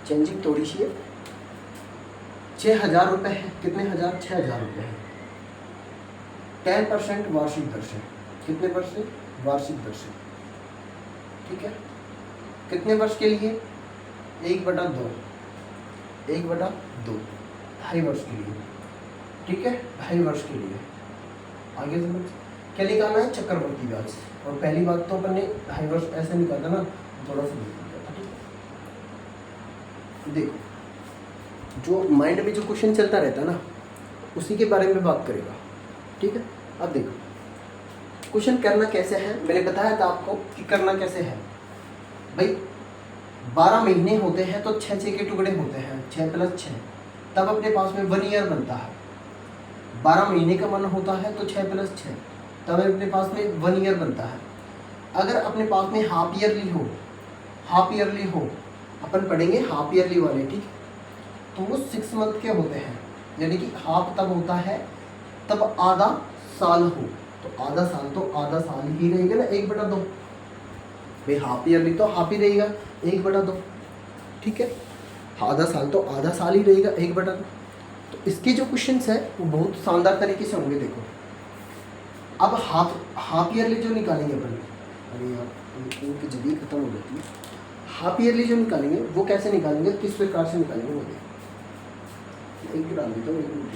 चेंजिंग थोड़ी सी है। 6,000 रुपये है, कितने हज़ार 6,000 रुपये है, 10% वार्षिक दर से, कितने वर्ष से वार्षिक दर से। ठीक है, कितने वर्ष के लिए 1/2, 1/2 2.5 वर्ष के लिए। ठीक है, 2.5 वर्ष के लिए। आगे समझ क्या निकालना है चक्रवर्ती ब्याज, और पहली बात तो अपन ने 2.5 वर्ष ऐसे निकाला ना, थोड़ा सा निकाला। ठीक है, देखो जो माइंड में जो क्वेश्चन चलता रहता है ना उसी के बारे में बात करेगा। ठीक है, अब देखो क्वेश्चन करना कैसे है, मैंने बताया था आपको कि करना कैसे है भाई। 12 महीने होते हैं तो 6 के टुकड़े होते हैं, 6 + 6, तब अपने पास में 1 ईयर बनता है। 12 महीने का मन होता है तो 6 + 6, तब अपने पास में 1 ईयर बनता है। अगर अपने पास में हाफ ईयरली हो, अपन पढ़ेंगे हाफ ईयरली वाले। ठीक, तो वो 6 मंथ के होते हैं, यानी कि हाफ तब होता है तब आधा साल हो, तो आधा साल ही रहेगा ना 1/2 भाई। हाफ ईयरली तो हाफ ही रहेगा 1/2। ठीक है, आधा साल तो आधा साल ही रहेगा 1/2। तो इसके जो क्वेश्चंस है वो बहुत शानदार तरीके से होंगे। देखो अब हाफ ईयरली जो निकालेंगे अपन, अरे यार इनकी जल्दी खत्म हो जाती है। हाफ ईयरली जो निकालेंगे वो कैसे निकालेंगे, किस प्रकार से निकालेंगे वो देखो। एक डाल देता हूँ, एक मिनट।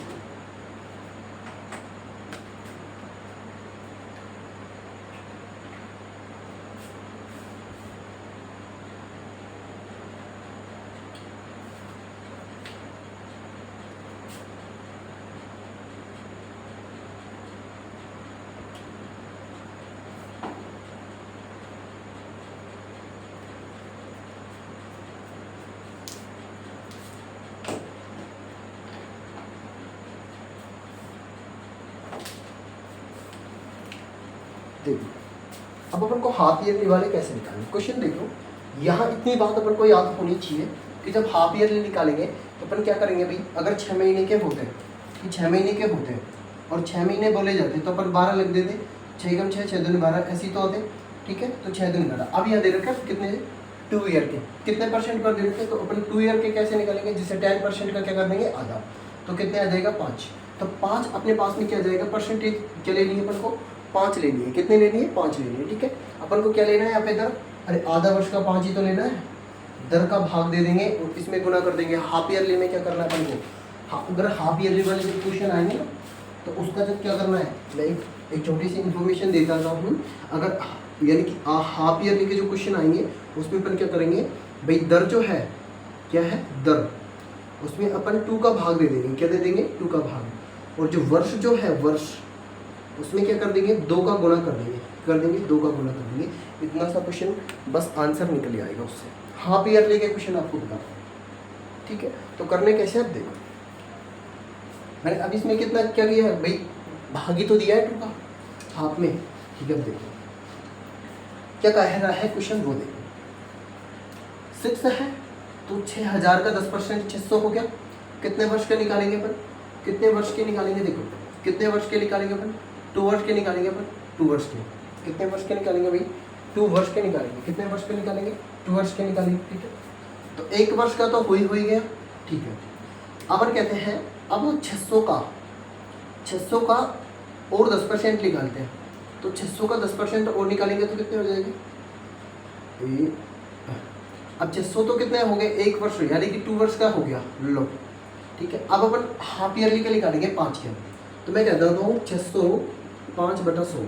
देखो अब अपन को हाफ ईयरली वाले कैसे निकालेंगे। क्वेश्चन देखो, यहाँ इतनी बात अपन को याद होनी चाहिए कि जब हाफ ईयरली निकालेंगे तो अपन क्या करेंगे भाई, अगर 6 महीने के होते हैं कि 6 महीने के होते हैं और 6 महीने बोले जाते तो अपन 12 लिख देते, 6 कम 6 6 दूनी 12 ऐसी तो होते, ठीक है। तो 6 दूनी 12। अब यहाँ दे रखा है कितने 2 ईयर के कितने परसेंट पर दे रखे, तो अपन 2 ईयर के कैसे निकालेंगे, जिससे 10% का क्या कर देंगे आधा, तो कितने आ जाएगा 5। तो 5 अपने पास में क्या जाएगा, परसेंटेज क्या लेनी है अपन को 5 लेनी है, कितने लेनी है 5 लेनी है, ठीक है। अपन को क्या लेना है यहाँ पे दर, अरे आधा वर्ष का 5 ही तो लेना है, दर का भाग दे देंगे और इसमें गुना कर देंगे। हाफ ईयरली में क्या करना है अपन को, अगर हाफ ईयरली वाले जो क्वेश्चन आएंगे ना तो उसका जब क्या करना है, मैं एक छोटी सी इन्फॉर्मेशन देता हूँ। अगर यानी कि हाफ ईयरली के जो क्वेश्चन आएंगे उसमें अपन क्या करेंगे भाई, दर जो है क्या है दर, उसमें अपन 2 का भाग दे देंगे, क्या दे देंगे 2 का भाग, और जो वर्ष जो है वर्ष उसमें क्या कर देंगे 2 का गुणा कर देंगे 2 का गुणा कर देंगे। इतना सा क्वेश्चन बस आंसर निकल आएगा उससे। हाफ ईयरली के क्वेश्चन आपको बता रहा हूँ, ठीक है। तो करने कैसे, अब देखो मैंने अब इसमें कितना क्या किया है भाई, भागी तो दिया है 2 का हाफ में, ठीक है। अब देखो क्या कह रहा है क्वेश्चन, वो देखो 6 है तो 6000 का 10% 600 हो गया। कितने वर्ष के निकालेंगे अपन, कितने वर्ष के निकालेंगे, देखो कितने वर्ष के निकालेंगे अपन, 2 वर्ष के निकालेंगे अपन, 2 वर्ष के, कितने वर्ष के निकालेंगे भाई 2 वर्ष के निकालेंगे, कितने वर्ष के निकालेंगे 2 वर्ष के निकालेंगे, ठीक है। तो 1 वर्ष का तो हो ही गया, ठीक है। अपन कहते हैं अब वो 600 का और 10% निकालते हैं, तो 600 का 10% और निकालेंगे तो कितने हो जाएंगे, अब 600 तो कितने हो गए 1 वर्ष, यानी कि 2 वर्ष का हो गया लो, ठीक है। अब अपन हाफ ईयरली के निकालेंगे 5 के, तो मैं कहता हूँ 600 5/100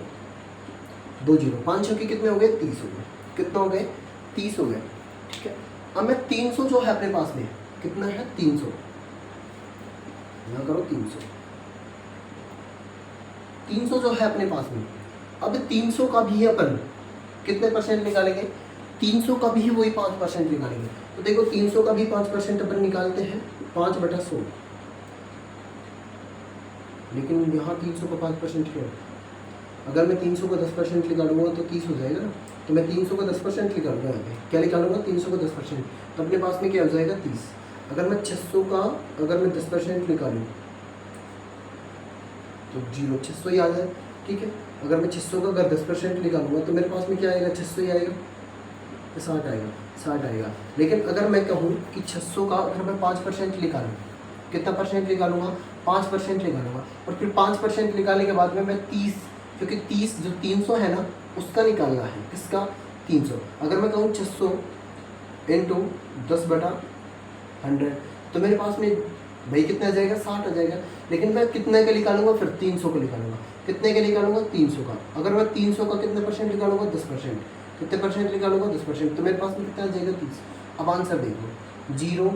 2 0 500 के कितने हो गए 30 हो गए, कितने हो गए 30 हो गए, ठीक है। अब मैं 300 जो है अपने पास में कितना है 300, ना करो 300 जो है अपने पास में, अब 300 का भी अपन कितने परसेंट निकालेंगे, 300 का भी वही 5% निकालेंगे। तो देखो 300 का भी 5% अपन निकालते हैं 5/100, लेकिन यहाँ 300 का 5% क्यों, अगर मैं 300 का 10% निकालूंगा तो 30 हो जाएगा ना, तो मैं 300 का 10% निकालूंगा, यहाँ पे क्या निकालूंगा 300 का 10%, तो अपने पास में क्या हो जाएगा 30। अगर मैं 600 का अगर मैं 10% निकालूँ तो 600 ही आ जाए, ठीक है। अगर मैं 600 का अगर 10% निकालूंगा तो मेरे पास में क्या आएगा 600 ही आएगा, 60 आएगा। लेकिन अगर मैं कहूँ कि 600 का अगर मैं 5% निकालूँ, कितना परसेंट निकालूंगा 5% निकालूंगा, और फिर 5% निकालने के बाद में मैं 30, क्योंकि 30 जो 300 है ना उसका निकालना है, किसका 300। अगर मैं कहूँ 600 × 10/100 तो मेरे पास में भाई कितना आ जाएगा 60 आ जाएगा। लेकिन मैं कितने का निकालूंगा फिर 300 का निकालूंगा, कितने का निकालूंगा 300 का। अगर मैं 300 का कितने परसेंट निकालूंगा 10%, कितने परसेंट निकालूंगा 10%, तो मेरे पास में कितना आ जाएगा 30। अब आंसर देखो 0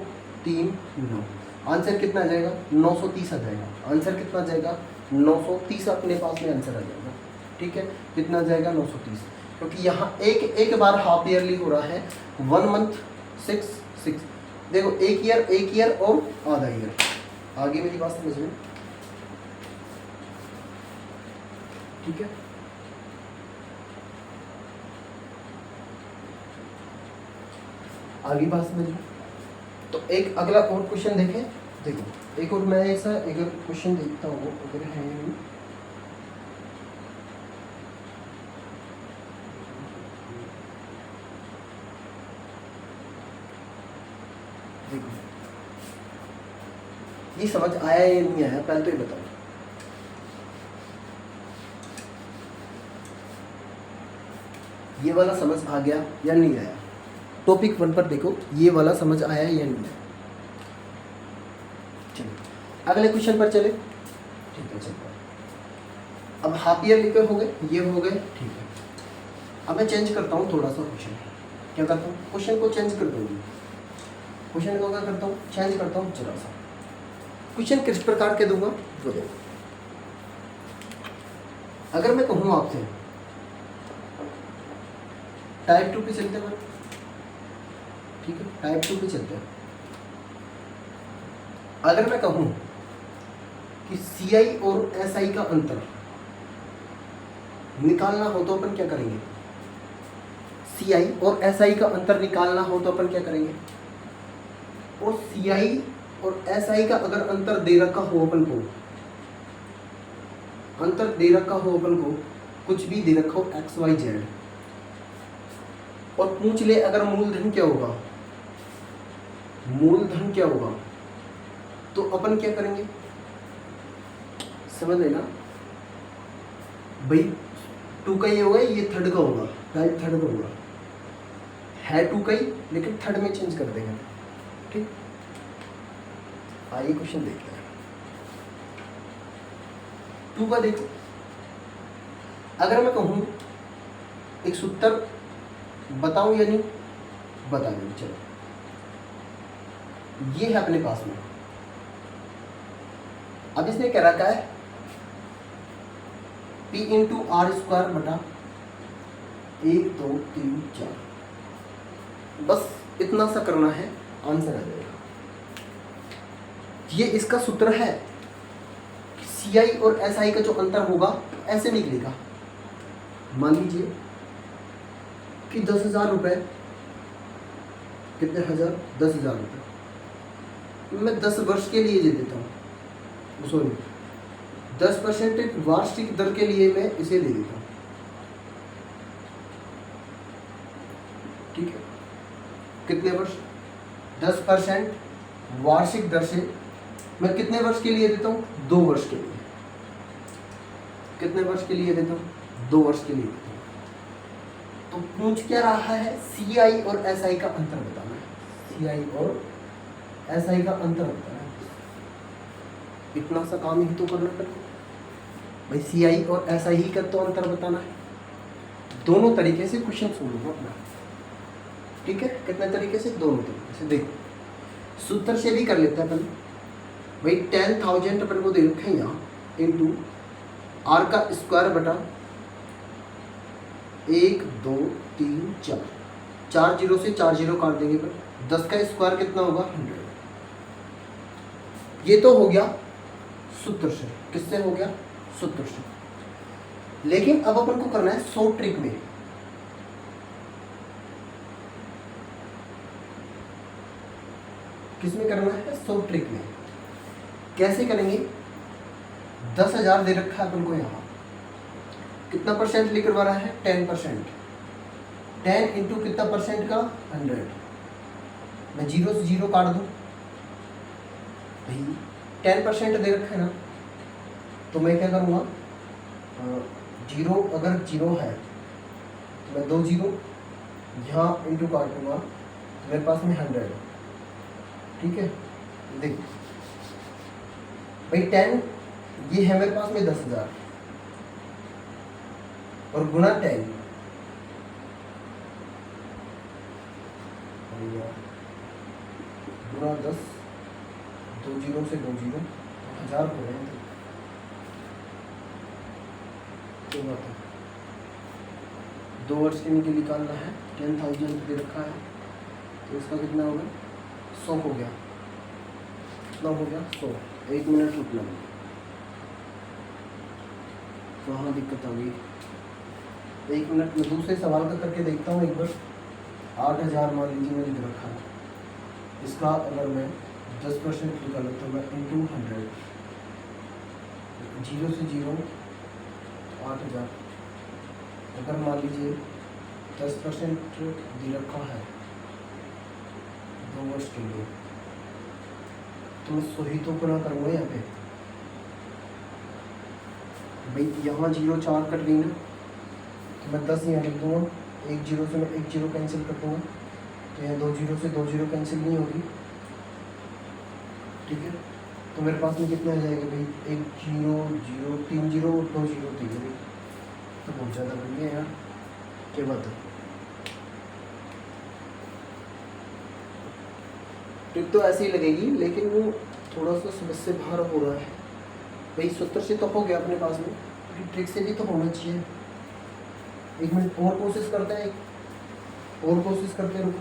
3 9, आंसर कितना आ जाएगा 930 आ जाएगा। आंसर कितना आ जाएगा 930 अपने पास में आंसर आ जाएगा, ठीक है। कितना आ जाएगा 930, क्योंकि यहाँ एक बार हाफ ईयरली हो रहा है 1 मंथ 6 देखो 1 ईयर और आधा ईयर। आगे मेरी बात समझ में, ठीक है। आगे बात समझ में, तो एक अगला और क्वेश्चन देखें। देखो एक और मैं ऐसा एक क्वेश्चन देखता हूँ अगर है, देखो ये समझ आया या नहीं आया पहले तो ये बताओ। ये वाला समझ आ गया या नहीं आया, टॉपिक 1 पर देखो ये वाला समझ आया या नहीं आया। चलो अगले क्वेश्चन पर चले, ठीक है। चलो अब हाफ ईयर लिखे हो गए, ये हो गए, ठीक है। अब मैं चेंज करता हूँ थोड़ा सा क्वेश्चन, क्या करता हूँ क्वेश्चन को चेंज कर दूँगी, क्वेश्चन को क्या करता हूँ चेंज करता हूँ जरा सा। क्वेश्चन किस प्रकार के दूंगा वो देखो। अगर मैं कहूँ आपसे टाइप 2 पे चलते हैं, ठीक है टाइप 2 पे चलते हैं। अगर मैं कहूँ कि CI और SI का अंतर, निकालना हो तो अपन क्या करेंगे, CI और SI का अंतर निकालना हो तो अपन क्या करेंगे, और CI और SI का अगर अंतर दे रखा हो अपन को, अंतर दे रखा हो अपन को, कुछ भी दे रखा हो XYZ, और पूछ ले अगर मूलधन क्या होगा, मूलधन क्या होगा, तो अपन क्या करेंगे, समझ लेना भाई, 2 का ये होगा, ये थर्ड का होगा, राइट, थर्ड का होगा, है 2 का ही लेकिन थर्ड में चेंज कर देंगे। ठीक, आइए क्वेश्चन देखते हैं। 2 का देखो, अगर मैं कहूँ एक सूत्र बताऊं या नहीं, बता दो, चलो ये है अपने पास में। अब इसने क्या रखा है, P इंटू आर स्क्वायर बटा 1 2 3 4, बस इतना सा करना है, आंसर आ जाएगा। ये इसका सूत्र है, CI और SI का जो अंतर होगा ऐसे निकलेगा। मान लीजिए कि 10,000 रुपये, कितने हजार, 10,000 रुपये मैं 10 वर्ष के लिए दे देता हूँ, सॉरी 10% वार्षिक दर के लिए मैं इसे ले लेता हूँ। ठीक है, कितने वर्ष, 10% वार्षिक दर से मैं कितने वर्ष के लिए देता हूँ, 2 वर्ष के लिए। कितने वर्ष के लिए देता हूँ, 2 वर्ष के लिए देता हूँ। तो पूछ क्या रहा है, CI और SI का अंतर बताना है, CI और SI का अंतर बताना है। इतना सा काम ही तो करना पड़ेगा भाई, CI और SI का तो अंतर बताना है। दोनों तरीके से क्वेश्चन सोल्व अपना, ठीक है, कितने तरीके से, दोनों तरीके से। देखो सूत्र से भी कर लेते हैं अपन भाई, 10,000 अपन को दे रखे हैं यहाँ, इंटू आर का स्क्वायर बटा 1 2 3 4, 4 जीरो से 4 जीरो काट देंगे पर 10 का स्क्वायर कितना होगा, 100। ये तो हो गया सूत्र से, किससे हो गया, सूत्र से। लेकिन अब अपन को करना है शॉर्ट ट्रिक में। किसमें करना है, शॉर्ट ट्रिक में। कैसे करेंगे, 10,000 दे रखा है अपन को यहाँ, कितना परसेंट लिख करवा रहा है, 10%। 10 इंटू कितना परसेंट का, 100। मैं जीरो से जीरो काट दूँ भाई, 10% दे रखा है ना, तो मैं क्या करूँगा, जीरो अगर जीरो है तो मैं 2 जीरो यहाँ इंटू काटूंगा, तो मेरे पास में 100। ठीक है, देख भाई 10 ये है मेरे पास में 10,000 और गुना 10, गुना 10, 2 जीरो से 2 जीरो, 1000 हो रहे हैं। तो बात है, 2 वर्ष के लिए निकालना है, 10,000 दे रखा है, तो इसका कितना होगा, 100 हो गया। कितना हो गया, 100। 1 मिनट रुकना, कहाँ दिक्कत आ गई, 1 मिनट में दूसरे सवाल का करके देखता हूँ एक बार। 8,000 मान लीजिए मैंने दे रखा है, इसका अगर मैं 10% निकालूँ तो मैं इंटू 100, जीरो से जीरो 8,000। अगर मान लीजिए 10% दे रखा है 2 वर्ष के लिए, तो मैं 100 ही तो पूरा करूँगा यहाँ पे भाई। यहाँ 0 4 कट गई ना, तो मैं 10 यहाँ लिख दूँगा, 1 जीरो से मैं 1 जीरो कैंसिल कर दूँगा, तो यहाँ 2 जीरो से 2 जीरो कैंसिल नहीं होगी। ठीक है, तो मेरे पास में कितना आ जाएगा भाई, 1 जीरो 0 3 जीरो 2 जीरो 3 जीरो, तो बहुत ज़्यादा बन गया यार, क्या बात है। ट्रिक तो ऐसी ही लगेगी, लेकिन वो थोड़ा सा समझ से बाहर हो रहा है भाई। सूत्र से तो हो गया अपने पास में, ट्रिक से भी तो होना चाहिए। 1 मिनट और कोशिश करते हैं, और कोशिश करते हैं।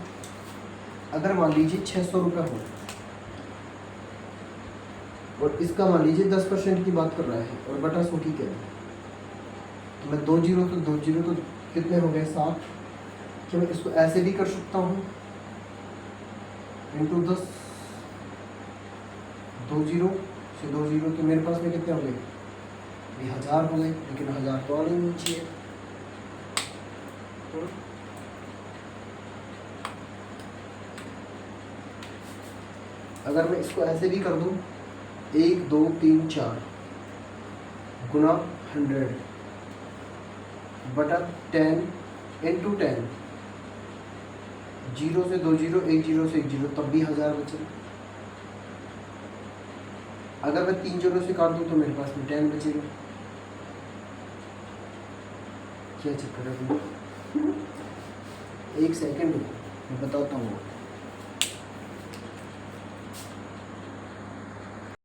अगर मान लीजिए 600 रुपये हो और इसका मान लीजिए 10% की बात कर रहा है और बटा 100 की कह रहा है, तो मैं 2 जीरो तो कितने हो गए 7। क्या मैं इसको ऐसे भी कर सकता हूँ इंटू 10, 2 जीरो से 2 जीरो तो मेरे पास में कितने हो गए, ये 1000 हो गए, लेकिन 1000 तो आने नहीं चाहिए। अगर मैं इसको ऐसे भी कर दूं 1 2 3 4 गुना 100 बटा 10 इंटू 10, 0 से 2 जीरो, 1 जीरो से 1 जीरो, तब भी 1000 बचे। अगर मैं 3 जीरो से काट दूं तो मेरे पास में 10 बचेगा। क्या चक्कर है, एक सेकंड रुको मैं बताता हूँ।